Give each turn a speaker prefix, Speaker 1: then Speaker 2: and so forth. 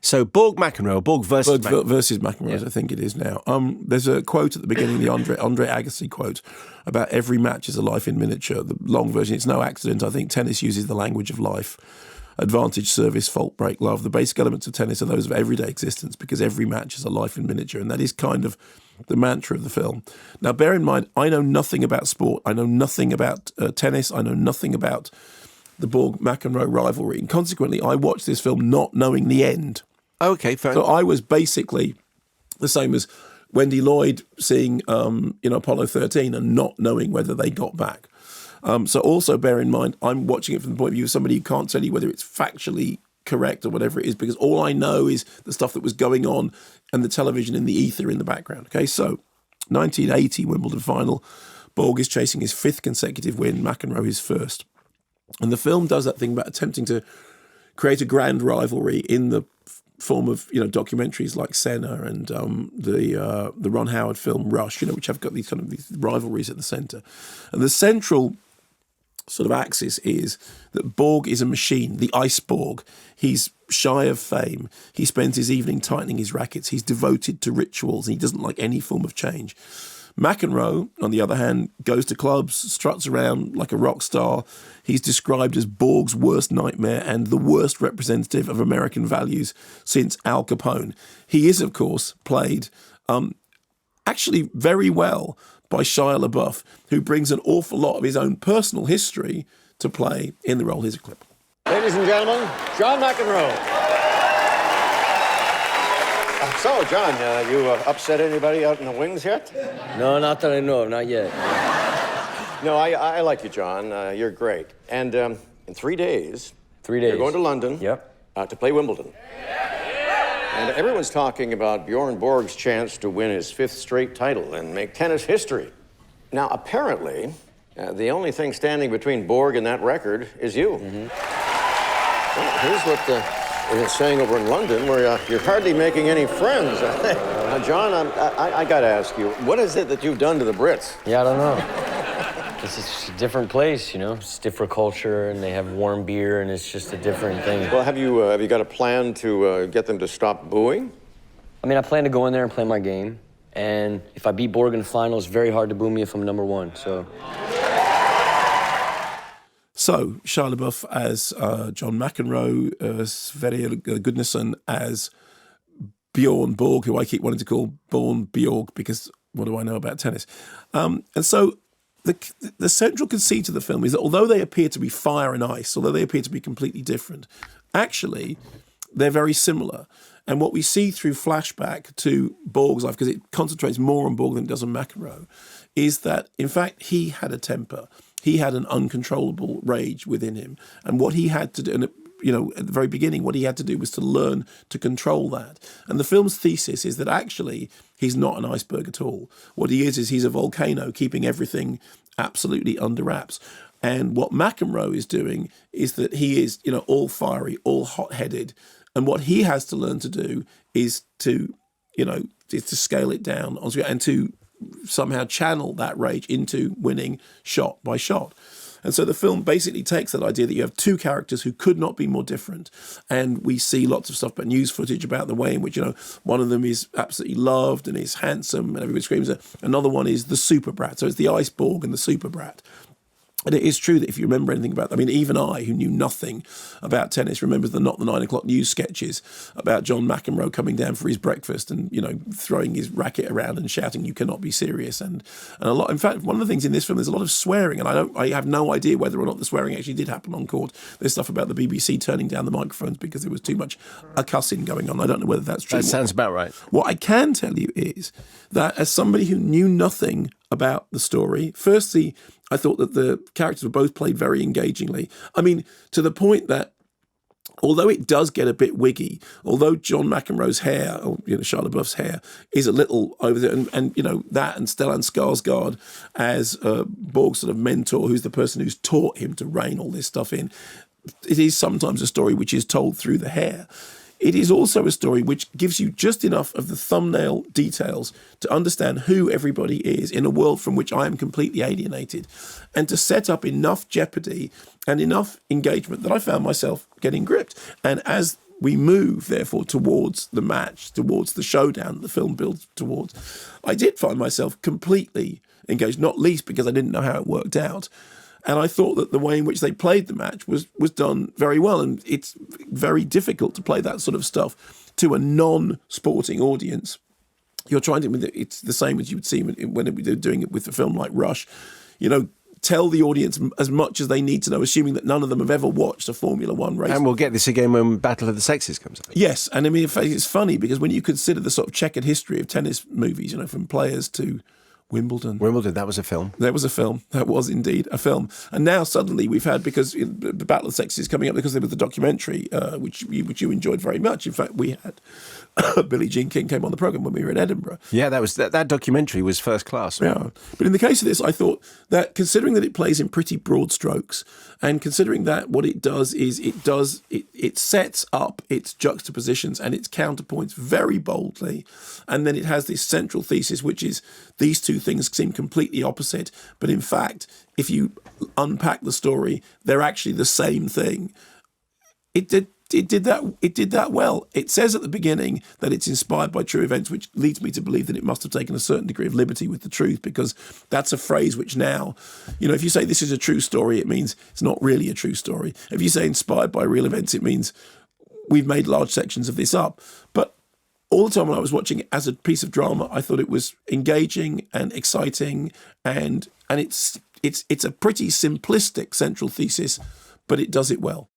Speaker 1: So Borg-McEnroe, Borg versus
Speaker 2: Borg versus McEnroe, as I think it is now. There's a quote at the beginning, the Andre Agassi quote, about every match is a life in miniature. The long version, it's no accident. I think tennis uses the language of life. Advantage, service, fault, break, love. The basic elements of tennis are those of everyday existence because every match is a life in miniature. And that is kind of the mantra of the film. Now, bear in mind, I know nothing about sport. I know nothing about tennis. I know nothing about the Borg-McEnroe rivalry. And consequently, I watched this film not knowing the end.
Speaker 1: Okay, fair enough.
Speaker 2: So I was basically the same as Wendy Lloyd seeing Apollo 13 and not knowing whether they got back. So also bear in mind, I'm watching it from the point of view of somebody who can't tell you whether it's factually correct or whatever it is, because all I know is the stuff that was going on and the television in the ether in the background. Okay, so 1980 Wimbledon final, Borg is chasing his 5th consecutive win, McEnroe his first. And the film does that thing about attempting to create a grand rivalry in the form of documentaries like Senna and the Ron Howard film Rush, which have got these kind of these rivalries at the centre. And the central sort of axis is that Borg is a machine, the ice Borg. He's shy of fame. He spends his evening tightening his rackets. He's devoted to rituals and he doesn't like any form of change. McEnroe, on the other hand, goes to clubs, struts around like a rock star. He's described as Borg's worst nightmare and the worst representative of American values since Al Capone. He is, of course, played actually very well by Shia LaBeouf, who brings an awful lot of his own personal history to play in the role. Here's a clip.
Speaker 3: Ladies and gentlemen, John McEnroe. So, John, you upset anybody out in the wings yet?
Speaker 4: No, not that I know of, not yet.
Speaker 3: No, I like you, John. You're great. And in 3 days...
Speaker 4: 3 days.
Speaker 3: You're going to London.
Speaker 4: Yep.
Speaker 3: To play Wimbledon. And everyone's talking about Björn Borg's chance to win his 5th straight title and make tennis history. Now, apparently, the only thing standing between Borg and that record is you. Mm-hmm. Well, here's what... It's saying over in London, where you're hardly making any friends. Now, John, I got to ask you, what is it that you've done to the Brits?
Speaker 4: Yeah, I don't know. It's just a different place, It's different culture, and they have warm beer, and it's just a different thing.
Speaker 3: Well, have you got a plan to get them to stop booing?
Speaker 4: I mean, I plan to go in there and play my game, and if I beat Borg in the final, it's very hard to boo me if I'm number 1, so...
Speaker 2: So, Shia LaBeouf as John McEnroe, Sverre Gudnason as Björn Borg, who I keep wanting to call Björn Borg because what do I know about tennis? And so the central conceit of the film is that although they appear to be fire and ice, although they appear to be completely different, actually they're very similar. And what we see through flashback to Borg's life, because it concentrates more on Borg than it does on McEnroe, is that, in fact, he had a temper. He had an uncontrollable rage within him. And what he had to do, and at the very beginning, what he had to do was to learn to control that. And the film's thesis is that actually he's not an iceberg at all. What he is he's a volcano keeping everything absolutely under wraps. And what McEnroe is doing is that he is, all fiery, all hot-headed. And what he has to learn to do is to scale it down and to somehow channel that rage into winning shot by shot. And so the film basically takes that idea that you have 2 characters who could not be more different. And we see lots of stuff about news footage about the way in which, one of them is absolutely loved and is handsome and everybody screams at. Another one is the super brat. So it's the ice Borg and the super brat. And it is true that if you remember anything about, even I, who knew nothing about tennis, remembers the Not the 9 o'clock news sketches about John McEnroe coming down for his breakfast and, throwing his racket around and shouting, "You cannot be serious." And a lot, in fact, one of the things in this film, there's a lot of swearing, and I have no idea whether or not the swearing actually did happen on court. There's stuff about the BBC turning down the microphones because there was too much cussing going on. I don't know whether that's true.
Speaker 1: That sounds about right.
Speaker 2: What I can tell you is that as somebody who knew nothing about the story, firstly, I thought that the characters were both played very engagingly. To the point that although it does get a bit wiggy, although John McEnroe's hair, or Shia LaBeouf's hair, is a little over there, and that and Stellan Skarsgård as Borg's sort of mentor, who's the person who's taught him to rein all this stuff in, it is sometimes a story which is told through the hair. It is also a story which gives you just enough of the thumbnail details to understand who everybody is in a world from which I am completely alienated, and to set up enough jeopardy and enough engagement that I found myself getting gripped. And as we move, therefore, towards the match, towards the showdown the film builds towards, I did find myself completely engaged, not least because I didn't know how it worked out. And I thought that the way in which they played the match was done very well. And it's very difficult to play that sort of stuff to a non-sporting audience. You're trying to, it's the same as you would see when they're doing it with a film like Rush. You know, tell the audience as much as they need to know, assuming that none of them have ever watched a Formula One race.
Speaker 1: And we'll get this again when Battle of the Sexes comes up.
Speaker 2: Yes, and I mean, in fact, it's funny because when you consider the sort of checkered history of tennis movies, you know, from Players to Wimbledon.
Speaker 1: That was a film.
Speaker 2: There was a film. That was indeed a film. And now suddenly we've had, because the Battle of the Sexes is coming up because there was the documentary, which you enjoyed very much. In fact, we had Billie Jean King came on the programme when we were in Edinburgh.
Speaker 1: Yeah, that documentary was first class.
Speaker 2: Yeah. But in the case of this, I thought that considering that it plays in pretty broad strokes and considering that what it does is it sets up its juxtapositions and its counterpoints very boldly. And then it has this central thesis, which is these two things seem completely opposite. But in fact, if you unpack the story, they're actually the same thing. It did that well. It says at the beginning that it's inspired by true events, which leads me to believe that it must have taken a certain degree of liberty with the truth, because that's a phrase which now, you know, if you say this is a true story, it means it's not really a true story. If you say inspired by real events, it means we've made large sections of this up. But all the time when I was watching it as a piece of drama, I thought it was engaging and exciting, and it's a pretty simplistic central thesis, but it does it well.